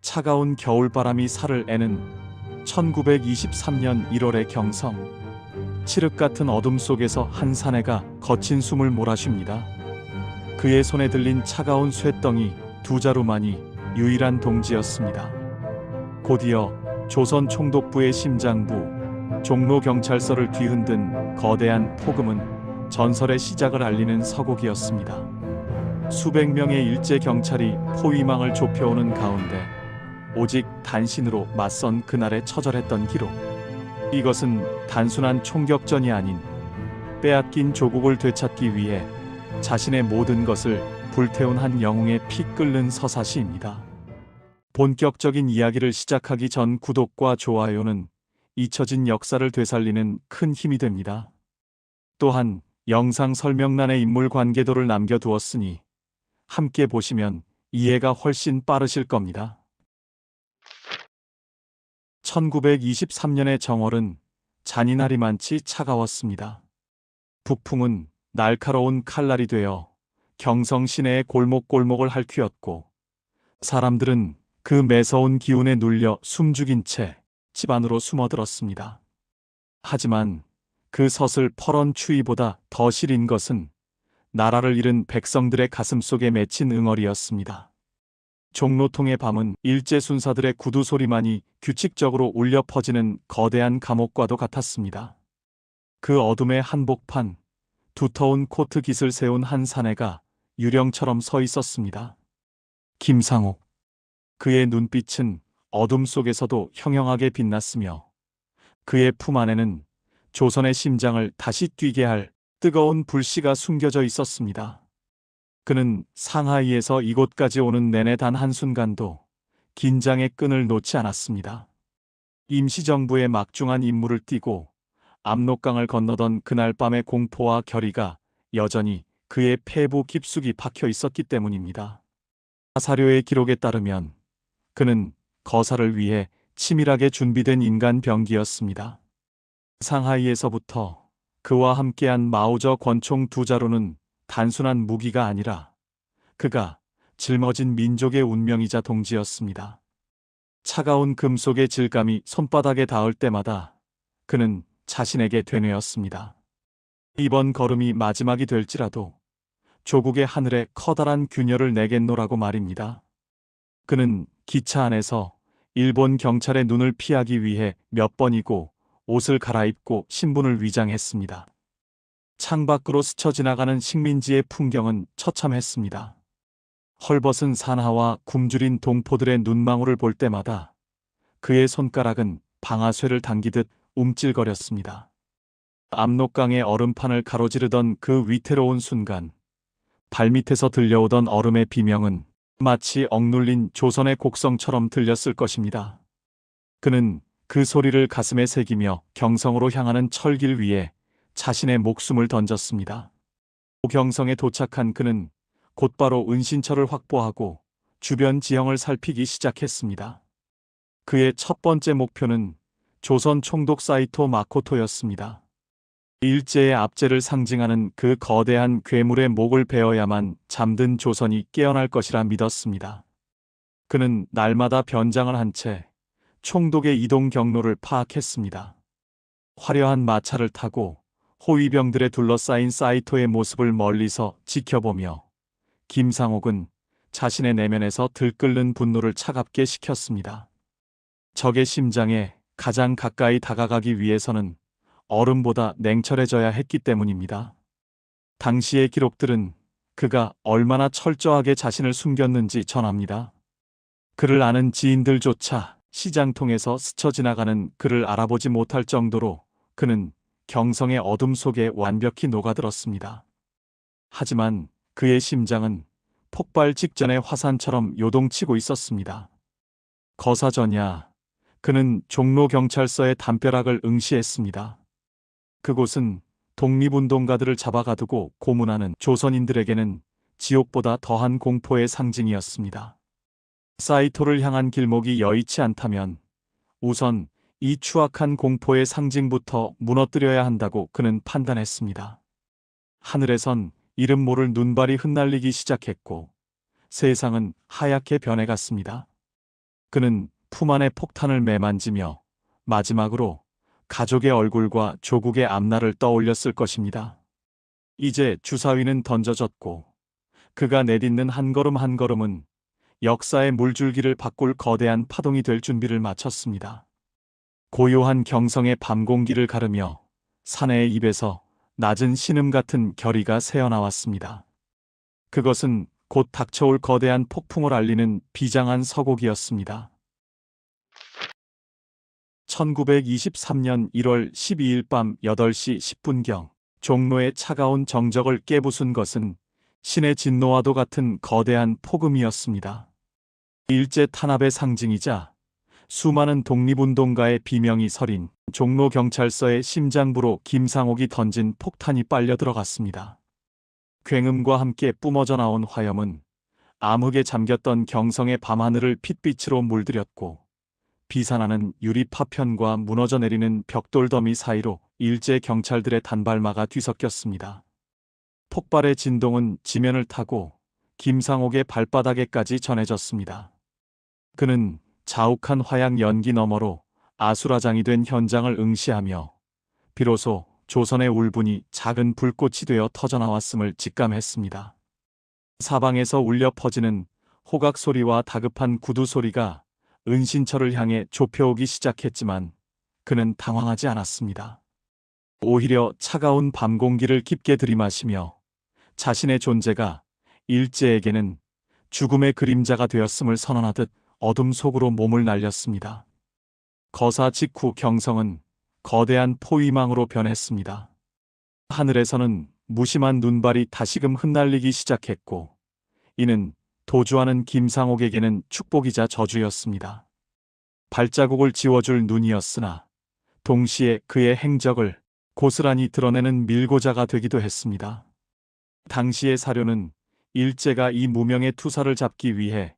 차가운 겨울바람이 살을 애는 1923년 1월의 경성. 칠흑 같은 어둠 속에서 한 사내가 거친 숨을 몰아쉽니다. 그의 손에 들린 차가운 쇳덩이 두 자루만이 유일한 동지였습니다. 곧이어 조선 총독부의 심장부, 종로경찰서를 뒤흔든 거대한 폭음은 전설의 시작을 알리는 서곡이었습니다. 수백 명의 일제 경찰이 포위망을 좁혀오는 가운데 오직 단신으로 맞선 그날의 처절했던 기록. 이것은 단순한 총격전이 아닌 빼앗긴 조국을 되찾기 위해 자신의 모든 것을 불태운 한 영웅의 피 끓는 서사시입니다. 본격적인 이야기를 시작하기 전 구독과 좋아요는 잊혀진 역사를 되살리는 큰 힘이 됩니다. 또한 영상 설명란에 인물 관계도를 남겨두었으니 함께 보시면 이해가 훨씬 빠르실 겁니다. 1923년의 정월은 잔인하리만치 차가웠습니다. 북풍은 날카로운 칼날이 되어 경성 시내의 골목골목을 핥히었고 사람들은 그 매서운 기운에 눌려 숨죽인 채 집 안으로 숨어들었습니다. 하지만 그 서슬 퍼런 추위보다 더 시린 것은 나라를 잃은 백성들의 가슴 속에 맺힌 응어리였습니다. 종로통의 밤은 일제 순사들의 구두 소리만이 규칙적으로 울려 퍼지는 거대한 감옥과도 같았습니다. 그 어둠의 한복판, 두터운 코트 깃을 세운 한 사내가 유령처럼 서 있었습니다. 김상옥. 그의 눈빛은 어둠 속에서도 형형하게 빛났으며 그의 품 안에는 조선의 심장을 다시 뛰게 할 뜨거운 불씨가 숨겨져 있었습니다. 그는 상하이에서 이곳까지 오는 내내 단 한순간도 긴장의 끈을 놓지 않았습니다. 임시정부의 막중한 임무를 띠고 압록강을 건너던 그날 밤의 공포와 결의가 여전히 그의 폐부 깊숙이 박혀 있었기 때문입니다. 사료의 기록에 따르면 그는 거사를 위해 치밀하게 준비된 인간 병기였습니다. 상하이에서부터 그와 함께한 마우저 권총 두 자루는 단순한 무기가 아니라 그가 짊어진 민족의 운명이자 동지였습니다. 차가운 금속의 질감이 손바닥에 닿을 때마다 그는 자신에게 되뇌었습니다. 이번 걸음이 마지막이 될지라도 조국의 하늘에 커다란 균열을 내겠노라고 말입니다. 그는 기차 안에서 일본 경찰의 눈을 피하기 위해 몇 번이고 옷을 갈아입고 신분을 위장했습니다. 창밖으로 스쳐 지나가는 식민지의 풍경은 처참했습니다. 헐벗은 산하와 굶주린 동포들의 눈망울을 볼 때마다 그의 손가락은 방아쇠를 당기듯 움찔거렸습니다. 압록강의 얼음판을 가로지르던 그 위태로운 순간 발밑에서 들려오던 얼음의 비명은 마치 억눌린 조선의 곡성처럼 들렸을 것입니다. 그는 그 소리를 가슴에 새기며 경성으로 향하는 철길 위에 자신의 목숨을 던졌습니다. 경성에 도착한 그는 곧바로 은신처를 확보하고 주변 지형을 살피기 시작했습니다. 그의 첫 번째 목표는 조선 총독 사이토 마코토였습니다. 일제의 압제를 상징하는 그 거대한 괴물의 목을 베어야만 잠든 조선이 깨어날 것이라 믿었습니다. 그는 날마다 변장을 한 채 총독의 이동 경로를 파악했습니다. 화려한 마차를 타고 호위병들에 둘러싸인 사이토의 모습을 멀리서 지켜보며 김상옥은 자신의 내면에서 들끓는 분노를 차갑게 식혔습니다. 적의 심장에 가장 가까이 다가가기 위해서는 얼음보다 냉철해져야 했기 때문입니다. 당시의 기록들은 그가 얼마나 철저하게 자신을 숨겼는지 전합니다. 그를 아는 지인들조차 시장통에서 스쳐 지나가는 그를 알아보지 못할 정도로 그는 경성의 어둠 속에 완벽히 녹아들었습니다. 하지만 그의 심장은 폭발 직전의 화산처럼 요동치고 있었습니다. 거사 전야 그는 종로경찰서의 담벼락을 응시했습니다. 그곳은 독립운동가들을 잡아가두고 고문하는 조선인들에게는 지옥보다 더한 공포의 상징이었습니다. 사이토를 향한 길목이 여의치 않다면 우선 이 추악한 공포의 상징부터 무너뜨려야 한다고 그는 판단했습니다. 하늘에선 이름 모를 눈발이 흩날리기 시작했고 세상은 하얗게 변해갔습니다. 그는 품 안에 폭탄을 매만지며 마지막으로 가족의 얼굴과 조국의 앞날을 떠올렸을 것입니다. 이제 주사위는 던져졌고 그가 내딛는 한 걸음 한 걸음은 역사의 물줄기를 바꿀 거대한 파동이 될 준비를 마쳤습니다. 고요한 경성의 밤 공기를 가르며 사내의 입에서 낮은 신음 같은 결의가 새어나왔습니다. 그것은 곧 닥쳐올 거대한 폭풍을 알리는 비장한 서곡이었습니다. 1923년 1월 12일 밤 8시 10분경 종로의 차가운 정적을 깨부순 것은 신의 진노와도 같은 거대한 폭음이었습니다. 일제 탄압의 상징이자 수많은 독립운동가의 비명이 서린 종로경찰서의 심장부로 김상옥이 던진 폭탄이 빨려 들어갔습니다. 굉음과 함께 뿜어져 나온 화염은 암흑에 잠겼던 경성의 밤하늘을 핏빛으로 물들였고 비산하는 유리 파편과 무너져 내리는 벽돌 더미 사이로 일제 경찰들의 단발마가 뒤섞였습니다. 폭발의 진동은 지면을 타고 김상옥의 발바닥에까지 전해졌습니다. 그는 자욱한 화약 연기 너머로 아수라장이 된 현장을 응시하며 비로소 조선의 울분이 작은 불꽃이 되어 터져나왔음을 직감했습니다. 사방에서 울려 퍼지는 호각 소리와 다급한 구두 소리가 은신처를 향해 좁혀오기 시작했지만 그는 당황하지 않았습니다. 오히려 차가운 밤 공기를 깊게 들이마시며 자신의 존재가 일제에게는 죽음의 그림자가 되었음을 선언하듯 어둠 속으로 몸을 날렸습니다. 거사 직후 경성은 거대한 포위망으로 변했습니다. 하늘에서는 무심한 눈발이 다시금 흩날리기 시작했고 이는 도주하는 김상옥에게는 축복이자 저주였습니다. 발자국을 지워줄 눈이었으나 동시에 그의 행적을 고스란히 드러내는 밀고자가 되기도 했습니다. 당시의 사료는 일제가 이 무명의 투사를 잡기 위해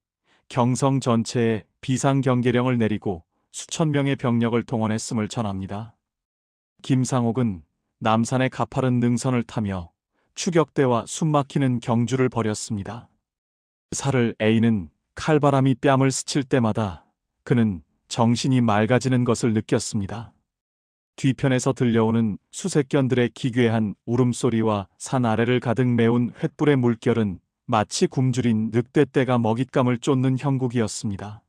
경성 전체에 비상경계령을 내리고 수천 명의 병력을 동원했음을 전합니다. 김상옥은 남산의 가파른 능선을 타며 추격대와 숨막히는 경주를 벌였습니다. 살을 에이는 칼바람이 뺨을 스칠 때마다 그는 정신이 맑아지는 것을 느꼈습니다. 뒤편에서 들려오는 수색견들의 기괴한 울음소리와 산 아래를 가득 메운 횃불의 물결은 마치 굶주린 늑대떼가 먹잇감을 쫓는 형국이었습니다.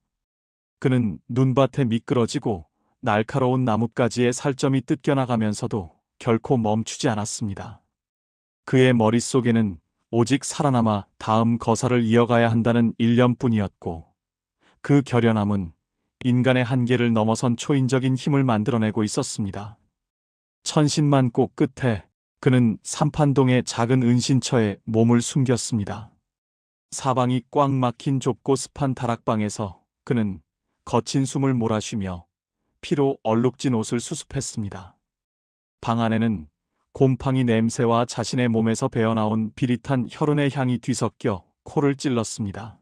그는 눈밭에 미끄러지고 날카로운 나뭇가지에 살점이 뜯겨나가면서도 결코 멈추지 않았습니다. 그의 머릿속에는 오직 살아남아 다음 거사를 이어가야 한다는 일념뿐이었고 그 결연함은 인간의 한계를 넘어선 초인적인 힘을 만들어내고 있었습니다. 천신만고 끝에 그는 삼판동의 작은 은신처에 몸을 숨겼습니다. 사방이 꽉 막힌 좁고 습한 다락방에서 그는 거친 숨을 몰아쉬며 피로 얼룩진 옷을 수습했습니다. 방 안에는 곰팡이 냄새와 자신의 몸에서 배어나온 비릿한 혈흔의 향이 뒤섞여 코를 찔렀습니다.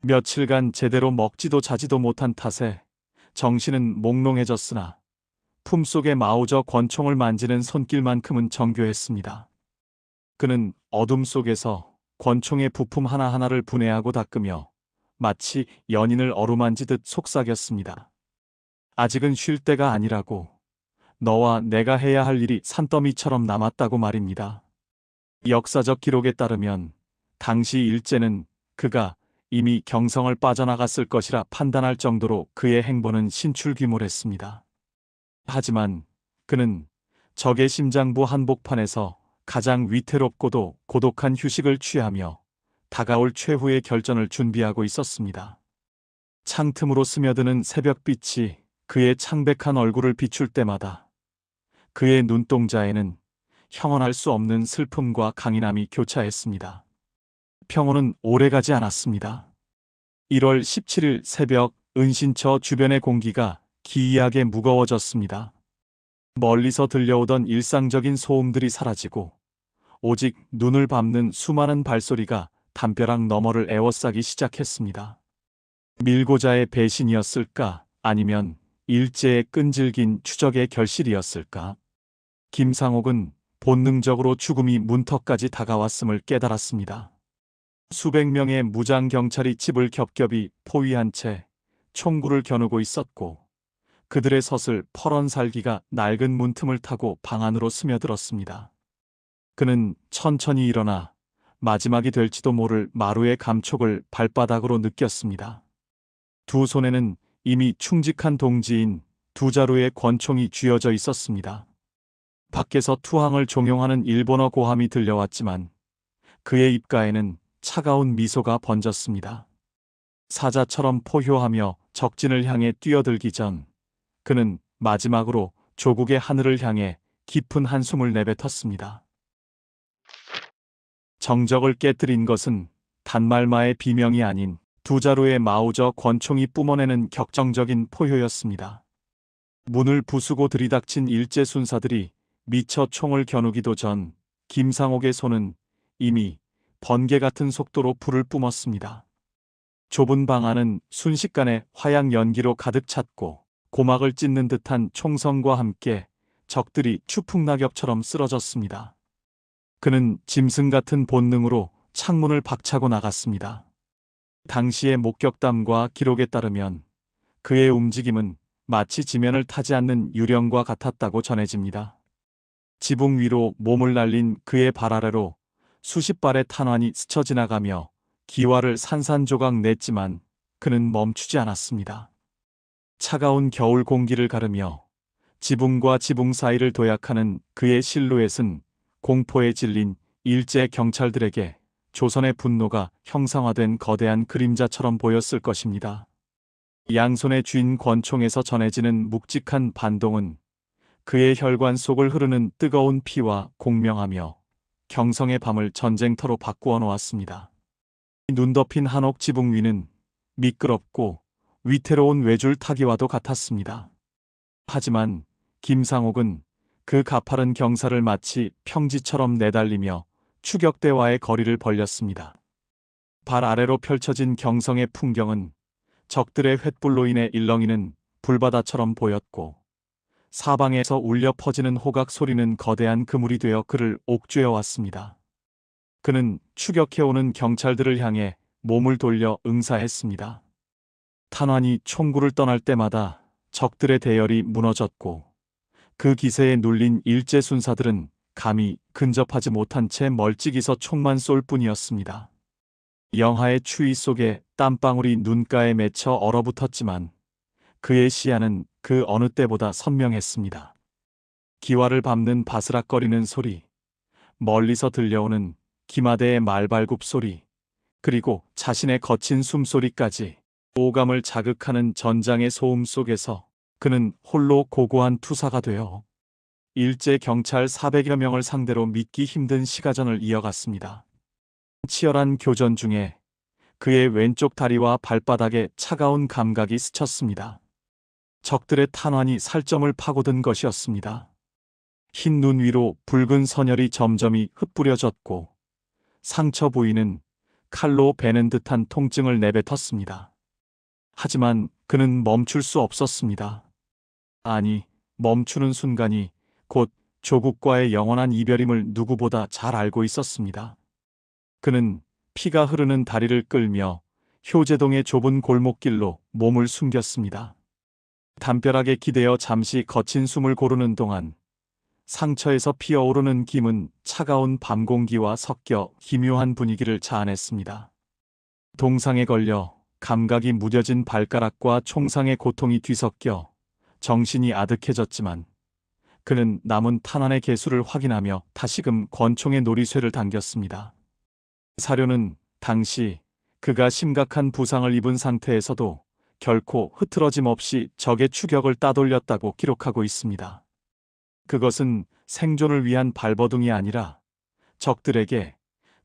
며칠간 제대로 먹지도 자지도 못한 탓에 정신은 몽롱해졌으나 품속의 마우저 권총을 만지는 손길만큼은 정교했습니다. 그는 어둠 속에서 권총의 부품 하나하나를 분해하고 닦으며 마치 연인을 어루만지듯 속삭였습니다. 아직은 쉴 때가 아니라고. 너와 내가 해야 할 일이 산더미처럼 남았다고 말입니다. 역사적 기록에 따르면 당시 일제는 그가 이미 경성을 빠져나갔을 것이라 판단할 정도로 그의 행보는 신출귀몰했습니다. 하지만 그는 적의 심장부 한복판에서 가장 위태롭고도 고독한 휴식을 취하며 다가올 최후의 결전을 준비하고 있었습니다. 창틈으로 스며드는 새벽빛이 그의 창백한 얼굴을 비출 때마다 그의 눈동자에는 형언할 수 없는 슬픔과 강인함이 교차했습니다. 평온은 오래가지 않았습니다. 1월 17일 새벽 은신처 주변의 공기가 기이하게 무거워졌습니다. 멀리서 들려오던 일상적인 소음들이 사라지고 오직 눈을 밟는 수많은 발소리가 담벼락 너머를 에워싸기 시작했습니다. 밀고자의 배신이었을까? 아니면 일제의 끈질긴 추적의 결실이었을까? 김상옥은 본능적으로 죽음이 문턱까지 다가왔음을 깨달았습니다. 수백 명의 무장 경찰이 집을 겹겹이 포위한 채 총구를 겨누고 있었고 그들의 서슬 퍼런 살기가 낡은 문틈을 타고 방 안으로 스며들었습니다. 그는 천천히 일어나 마지막이 될지도 모를 마루의 감촉을 발바닥으로 느꼈습니다. 두 손에는 이미 충직한 동지인 두 자루의 권총이 쥐어져 있었습니다. 밖에서 투항을 종용하는 일본어 고함이 들려왔지만 그의 입가에는 차가운 미소가 번졌습니다. 사자처럼 포효하며 적진을 향해 뛰어들기 전 그는 마지막으로 조국의 하늘을 향해 깊은 한숨을 내뱉었습니다. 정적을 깨뜨린 것은 단말마의 비명이 아닌 두 자루의 마우저 권총이 뿜어내는 격정적인 포효였습니다. 문을 부수고 들이닥친 일제 순사들이 미처 총을 겨누기도 전 김상옥의 손은 이미 번개 같은 속도로 불을 뿜었습니다. 좁은 방 안은 순식간에 화양 연기로 가득 찼고 고막을 찢는 듯한 총성과 함께 적들이 추풍낙엽처럼 쓰러졌습니다. 그는 짐승 같은 본능으로 창문을 박차고 나갔습니다. 당시의 목격담과 기록에 따르면 그의 움직임은 마치 지면을 타지 않는 유령과 같았다고 전해집니다. 지붕 위로 몸을 날린 그의 발 아래로 수십 발의 탄환이 스쳐 지나가며 기와를 산산조각 냈지만 그는 멈추지 않았습니다. 차가운 겨울 공기를 가르며 지붕과 지붕 사이를 도약하는 그의 실루엣은 공포에 질린 일제 경찰들에게 조선의 분노가 형상화된 거대한 그림자처럼 보였을 것입니다. 양손에 쥔 권총에서 전해지는 묵직한 반동은 그의 혈관 속을 흐르는 뜨거운 피와 공명하며 경성의 밤을 전쟁터로 바꾸어 놓았습니다. 눈 덮인 한옥 지붕 위는 미끄럽고 위태로운 외줄 타기와도 같았습니다. 하지만 김상옥은 그 가파른 경사를 마치 평지처럼 내달리며 추격대와의 거리를 벌렸습니다. 발 아래로 펼쳐진 경성의 풍경은 적들의 횃불로 인해 일렁이는 불바다처럼 보였고 사방에서 울려 퍼지는 호각 소리는 거대한 그물이 되어 그를 옥죄어 왔습니다. 그는 추격해오는 경찰들을 향해 몸을 돌려 응사했습니다. 탄환이 총구를 떠날 때마다 적들의 대열이 무너졌고 그 기세에 눌린 일제 순사들은 감히 근접하지 못한 채 멀찍이 서 총만 쏠 뿐이었습니다. 영하의 추위 속에 땀방울이 눈가에 맺혀 얼어붙었지만 그의 시야는 그 어느 때보다 선명했습니다. 기와를 밟는 바스락거리는 소리, 멀리서 들려오는 기마대의 말발굽 소리, 그리고 자신의 거친 숨소리까지 오감을 자극하는 전장의 소음 속에서 그는 홀로 고고한 투사가 되어 일제 경찰 400여 명을 상대로 믿기 힘든 시가전을 이어갔습니다. 치열한 교전 중에 그의 왼쪽 다리와 발바닥에 차가운 감각이 스쳤습니다. 적들의 탄환이 살점을 파고든 것이었습니다. 흰 눈 위로 붉은 선혈이 점점이 흩뿌려졌고 상처 부위는 칼로 베는 듯한 통증을 내뱉었습니다. 하지만 그는 멈출 수 없었습니다. 아니, 멈추는 순간이 곧 조국과의 영원한 이별임을 누구보다 잘 알고 있었습니다. 그는 피가 흐르는 다리를 끌며 효제동의 좁은 골목길로 몸을 숨겼습니다. 담벼락에 기대어 잠시 거친 숨을 고르는 동안 상처에서 피어오르는 김은 차가운 밤 공기와 섞여 기묘한 분위기를 자아냈습니다. 동상에 걸려 감각이 무뎌진 발가락과 총상의 고통이 뒤섞여 정신이 아득해졌지만 그는 남은 탄환의 개수를 확인하며 다시금 권총의 놀이쇠를 당겼습니다. 사료는 당시 그가 심각한 부상을 입은 상태에서도 결코 흐트러짐 없이 적의 추격을 따돌렸다고 기록하고 있습니다. 그것은 생존을 위한 발버둥이 아니라 적들에게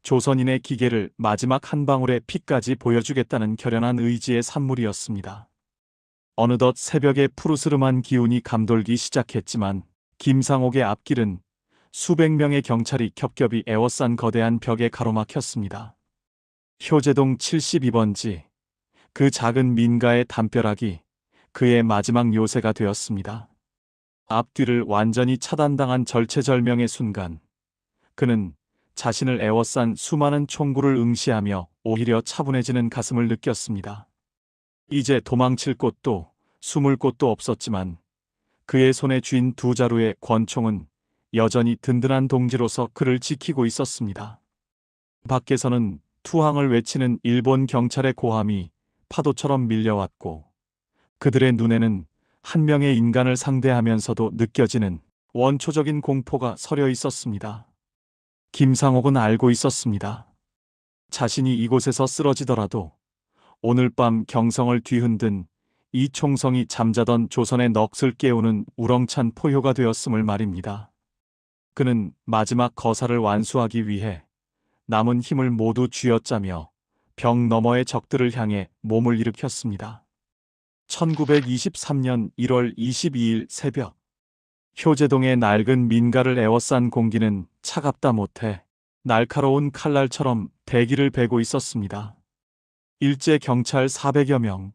조선인의 기계를 마지막 한 방울의 피까지 보여주겠다는 결연한 의지의 산물이었습니다. 어느덧 새벽의 푸르스름한 기운이 감돌기 시작했지만 김상옥의 앞길은 수백 명의 경찰이 겹겹이 에워싼 거대한 벽에 가로막혔습니다. 효제동 72번지, 그 작은 민가의 담벼락이 그의 마지막 요새가 되었습니다. 앞뒤를 완전히 차단당한 절체절명의 순간, 그는 자신을 에워싼 수많은 총구를 응시하며 오히려 차분해지는 가슴을 느꼈습니다. 이제 도망칠 곳도 숨을 곳도 없었지만 그의 손에 쥔 두 자루의 권총은 여전히 든든한 동지로서 그를 지키고 있었습니다. 밖에서는 투항을 외치는 일본 경찰의 고함이 파도처럼 밀려왔고 그들의 눈에는 한 명의 인간을 상대하면서도 느껴지는 원초적인 공포가 서려 있었습니다. 김상옥은 알고 있었습니다. 자신이 이곳에서 쓰러지더라도 오늘 밤 경성을 뒤흔든 이 총성이 잠자던 조선의 넋을 깨우는 우렁찬 포효가 되었음을 말입니다. 그는 마지막 거사를 완수하기 위해 남은 힘을 모두 쥐어짜며 벽 너머의 적들을 향해 몸을 일으켰습니다. 1923년 1월 22일 새벽, 효제동의 낡은 민가를 에워싼 공기는 차갑다 못해 날카로운 칼날처럼 대기를 베고 있었습니다. 일제 경찰 400여 명,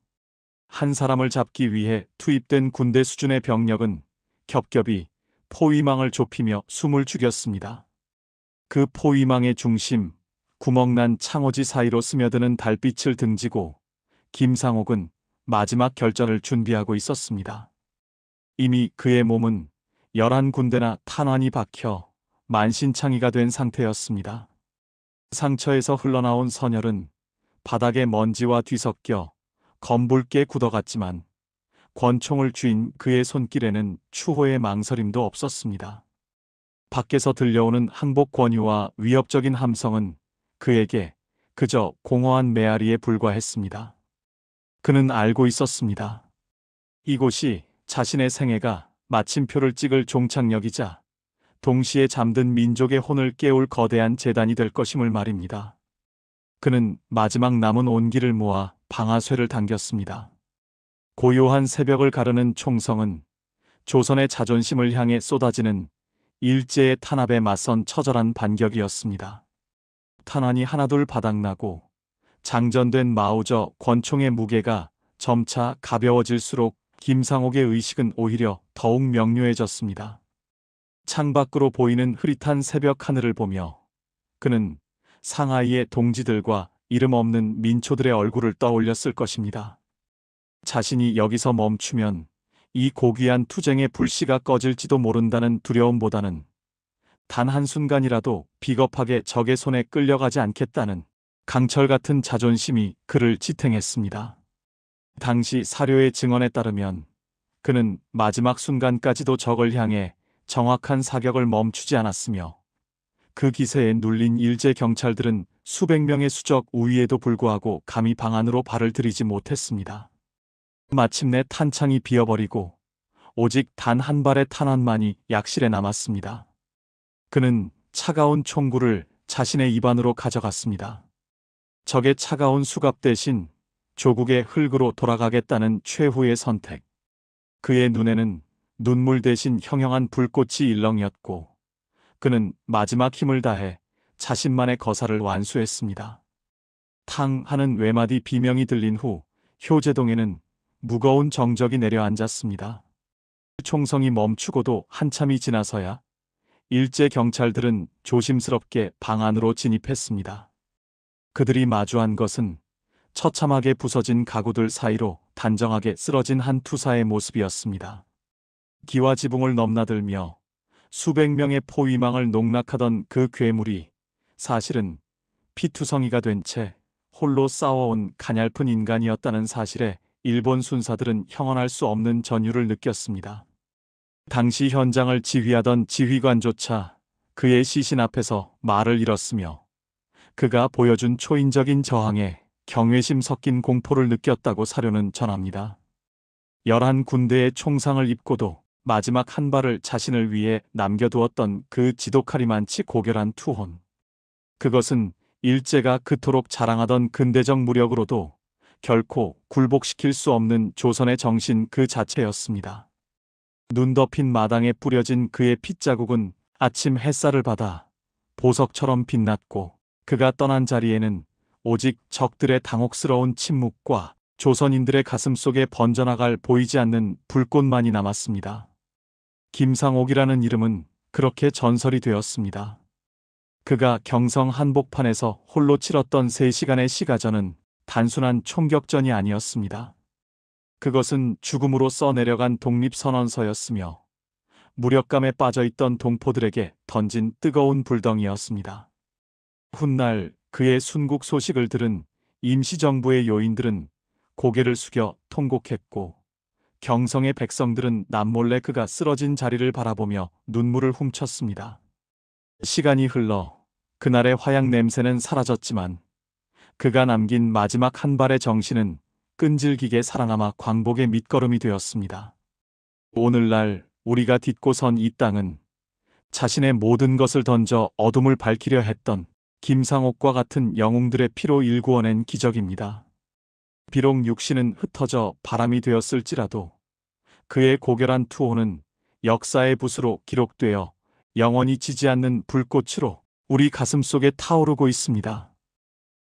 한 사람을 잡기 위해 투입된 군대 수준의 병력은 겹겹이 포위망을 좁히며 숨을 죽였습니다. 그 포위망의 중심, 구멍난 창호지 사이로 스며드는 달빛을 등지고 김상옥은 마지막 결전을 준비하고 있었습니다. 이미 그의 몸은 11군데나 탄환이 박혀 만신창이가 된 상태였습니다. 상처에서 흘러나온 선혈은 바닥에 먼지와 뒤섞여 검붉게 굳어갔지만 권총을 쥔 그의 손길에는 추호의 망설임도 없었습니다. 밖에서 들려오는 항복 권유와 위협적인 함성은 그에게 그저 공허한 메아리에 불과했습니다. 그는 알고 있었습니다. 이곳이 자신의 생애가 마침표를 찍을 종착역이자 동시에 잠든 민족의 혼을 깨울 거대한 재단이 될 것임을 말입니다. 그는 마지막 남은 온기를 모아 방아쇠를 당겼습니다. 고요한 새벽을 가르는 총성은 조선의 자존심을 향해 쏟아지는 일제의 탄압에 맞선 처절한 반격이었습니다. 탄환이 하나둘 바닥나고 장전된 마우저 권총의 무게가 점차 가벼워질수록 김상옥의 의식은 오히려 더욱 명료해졌습니다. 창밖으로 보이는 흐릿한 새벽 하늘을 보며 그는 상하이의 동지들과 이름 없는 민초들의 얼굴을 떠올렸을 것입니다. 자신이 여기서 멈추면 이 고귀한 투쟁의 불씨가 꺼질지도 모른다는 두려움보다는 단 한순간이라도 비겁하게 적의 손에 끌려가지 않겠다는 강철 같은 자존심이 그를 지탱했습니다. 당시 사료의 증언에 따르면 그는 마지막 순간까지도 적을 향해 정확한 사격을 멈추지 않았으며 그 기세에 눌린 일제 경찰들은 수백 명의 수적 우위에도 불구하고 감히 방 안으로 발을 들이지 못했습니다. 마침내 탄창이 비어버리고 오직 단 한 발의 탄환만이 약실에 남았습니다. 그는 차가운 총구를 자신의 입안으로 가져갔습니다. 적의 차가운 수갑 대신 조국의 흙으로 돌아가겠다는 최후의 선택. 그의 눈에는 눈물 대신 형형한 불꽃이 일렁였고 그는 마지막 힘을 다해 자신만의 거사를 완수했습니다. 탕 하는 외마디 비명이 들린 후 효제동에는 무거운 정적이 내려앉았습니다. 총성이 멈추고도 한참이 지나서야 일제 경찰들은 조심스럽게 방 안으로 진입했습니다. 그들이 마주한 것은 처참하게 부서진 가구들 사이로 단정하게 쓰러진 한 투사의 모습이었습니다. 기와 지붕을 넘나들며 수백 명의 포위망을 농락하던 그 괴물이 사실은 피투성이가 된 채 홀로 싸워온 가냘픈 인간이었다는 사실에 일본 순사들은 형언할 수 없는 전율을 느꼈습니다. 당시 현장을 지휘하던 지휘관조차 그의 시신 앞에서 말을 잃었으며 그가 보여준 초인적인 저항에 경외심 섞인 공포를 느꼈다고 사료는 전합니다. 11군데의 총상을 입고도 마지막 한 발을 자신을 위해 남겨두었던 그 지독하리만치 고결한 투혼. 그것은 일제가 그토록 자랑하던 근대적 무력으로도 결코 굴복시킬 수 없는 조선의 정신 그 자체였습니다. 눈 덮인 마당에 뿌려진 그의 핏자국은 아침 햇살을 받아 보석처럼 빛났고 그가 떠난 자리에는 오직 적들의 당혹스러운 침묵과 조선인들의 가슴 속에 번져나갈 보이지 않는 불꽃만이 남았습니다. 김상옥이라는 이름은 그렇게 전설이 되었습니다. 그가 경성 한복판에서 홀로 치렀던 3시간의 시가전은 단순한 총격전이 아니었습니다. 그것은 죽음으로 써내려간 독립선언서였으며 무력감에 빠져있던 동포들에게 던진 뜨거운 불덩이였습니다. 훗날 그의 순국 소식을 들은 임시정부의 요인들은 고개를 숙여 통곡했고 경성의 백성들은 남몰래 그가 쓰러진 자리를 바라보며 눈물을 훔쳤습니다. 시간이 흘러 그날의 화약 냄새는 사라졌지만 그가 남긴 마지막 한 발의 정신은 끈질기게 살아남아 광복의 밑거름이 되었습니다. 오늘날 우리가 딛고 선 이 땅은 자신의 모든 것을 던져 어둠을 밝히려 했던 김상옥과 같은 영웅들의 피로 일구어낸 기적입니다. 비록 육신은 흩어져 바람이 되었을지라도 그의 고결한 투혼은 역사의 붓으로 기록되어 영원히 지지 않는 불꽃으로 우리 가슴 속에 타오르고 있습니다.